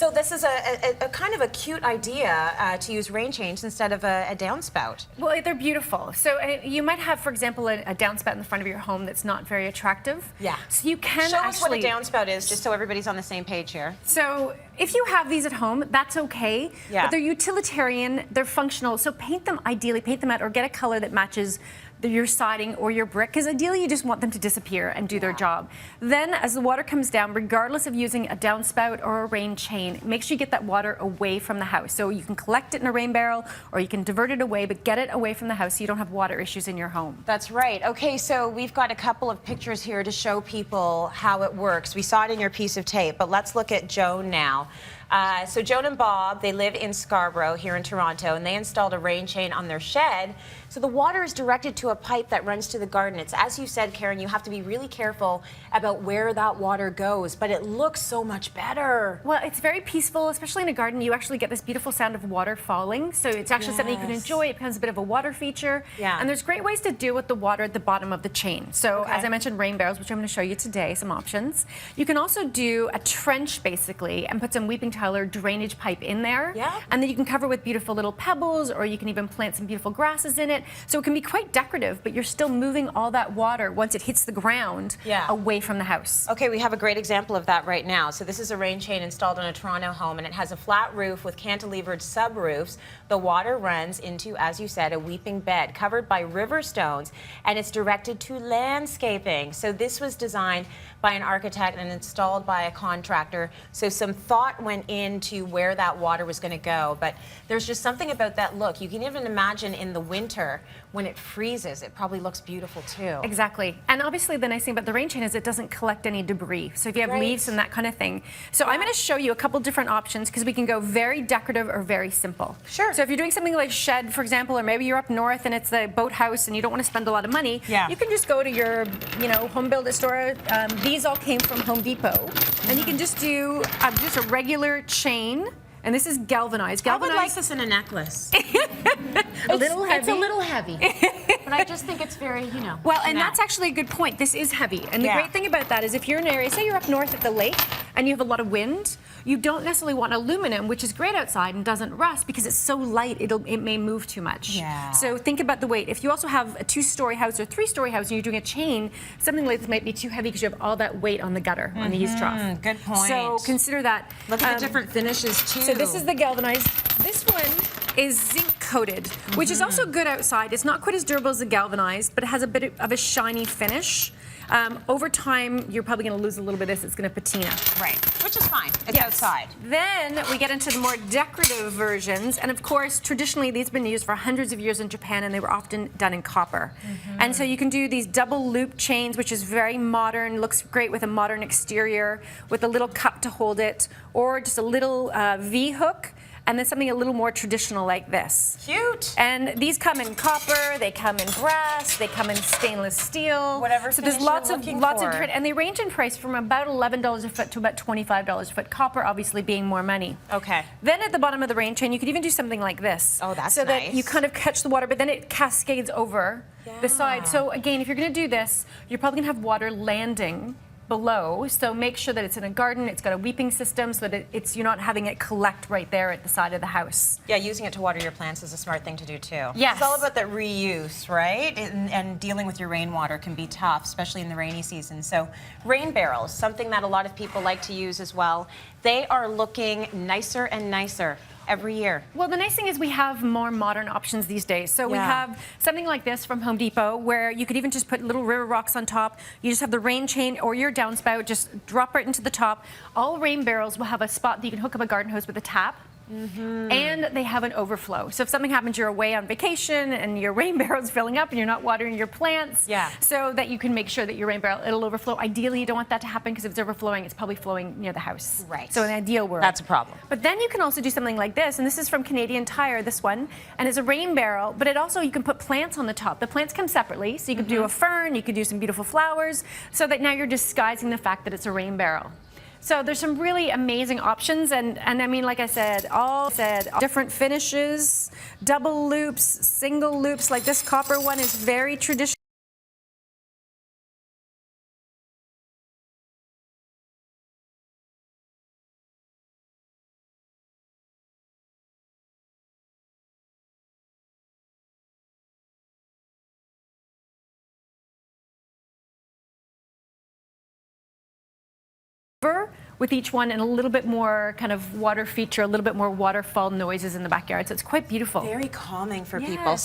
So this is a kind of a cute idea to use rain change instead of a downspout. Well, they're beautiful. So you might have, for example, a downspout in the front of your home that's not very attractive. Yeah. So you can Show actually... us what a downspout is, just so everybody's on the same page here. So if you have these at home, that's okay. Yeah. But they're utilitarian, they're functional. So paint them, ideally, paint them out or get a color that matches your siding or your brick, because ideally you just want them to disappear and do their job. Then as the water comes down, regardless of using a downspout or a rain chain, make sure you get that water away from the house. So you can collect it in a rain barrel or you can divert it away, but get it away from the house so you don't have water issues in your home. That's right. Okay, so we've got a couple of pictures here to show people how it works. We saw it in your piece of tape, but let's look at Joan now. So Joan and Bob, they live in Scarborough here in Toronto, and they installed a rain chain on their shed. So the water is directed to a pipe that runs to the garden. It's, as you said, Karen, you have to be really careful about where that water goes, but it looks so much better. Well, it's very peaceful, especially in a garden. You actually get this beautiful sound of water falling. So it's actually something you can enjoy. It becomes a bit of a water feature. Yeah. And there's great ways to deal with the water at the bottom of the chain. So as I mentioned, rain barrels, which I'm going to show you today, some options. You can also do a trench, basically, and put some weeping tile or drainage pipe in there. Yeah. And then you can cover with beautiful little pebbles, or you can even plant some beautiful grasses in it. So it can be quite decorative, but you're still moving all that water once it hits the ground away from the house. Okay, we have a great example of that right now. So this is a rain chain installed on a Toronto home, and it has a flat roof with cantilevered sub-roofs. The water runs into, as you said, a weeping bed covered by river stones, and it's directed to landscaping. So this was designed by an architect and installed by a contractor. So some thought went into where that water was going to go, but there's just something about that look. You can even imagine in the winter when it freezes, it probably looks beautiful too. Exactly. And obviously the nice thing about the rain chain is it doesn't collect any debris. So if you have leaves and that kind of thing. So I'm going to show you a couple different options, because we can go very decorative or very simple. Sure. So if you're doing something like shed, for example, or maybe you're up north and it's the boathouse and you don't want to spend a lot of money, you can just go to your, home builder store. These all came from Home Depot. And you can just do just a regular chain. And this is galvanized. I would like this in a necklace. A little heavy. It's a little heavy. But I just think it's very, Well, and that's actually a good point. This is heavy. And the great thing about that is if you're in an area, say you're up north at the lake and you have a lot of wind, you don't necessarily want aluminum, which is great outside and doesn't rust because it's so light, it may move too much. Yeah. So think about the weight. If you also have a 2-story house or 3-story house and you're doing a chain, something like this might be too heavy because you have all that weight on the gutter, on the eaves trough. Good point. So consider that. Look at the different finishes too. So this is the galvanized. This one is zinc coated, which is also good outside. It's not quite as durable as the galvanized, but it has a bit of a shiny finish. Over time, you're probably going to lose a little bit of this. It's going to patina. Right, which is fine. It's outside. Then we get into the more decorative versions. And of course, traditionally, these have been used for hundreds of years in Japan, and they were often done in copper. And so you can do these double loop chains, which is very modern, looks great with a modern exterior, with a little cup to hold it, or just a little V-hook. And then something a little more traditional like this. Cute. And these come in copper, they come in brass, they come in stainless steel. Whatever. So there's lots of different, and they range in price from about $11 a foot to about $25 a foot. Copper obviously being more money. Okay. Then at the bottom of the rain chain, you could even do something like this. Oh, that's so nice. that you kind of catch the water, but then it cascades over the side. So again, if you're going to do this, you're probably going to have water landing below, so make sure that it's in a garden, it's got a weeping system so that you're not having it collect right there at the side of the house. Yeah, using it to water your plants is a smart thing to do too. Yes. It's all about that reuse, right? And dealing with your rainwater can be tough, especially in the rainy season. So rain barrels, something that a lot of people like to use as well. They are looking nicer and nicer every year. Well, the nice thing is we have more modern options these days. So we have something like this from Home Depot where you could even just put little river rocks on top. You just have the rain chain or your downspout, just drop right into the top. All rain barrels will have a spot that you can hook up a garden hose with a tap. And they have an overflow. So if something happens, you're away on vacation and your rain barrel's filling up and you're not watering your plants, so that you can make sure that your rain barrel, it'll overflow. Ideally, you don't want that to happen because if it's overflowing, it's probably flowing near the house. Right. So in an ideal world. That's a problem. But then you can also do something like this, and this is from Canadian Tire, this one, and it's a rain barrel, but it also, you can put plants on the top. The plants come separately, so you could do a fern, you could do some beautiful flowers, so that now you're disguising the fact that it's a rain barrel. So there's some really amazing options, and I mean, like I said, all different finishes, double loops, single loops, like this copper one is very traditional. with each one, and a little bit more kind of water feature, a little bit more waterfall noises in the backyard. So it's quite beautiful. Very calming for Yes. people.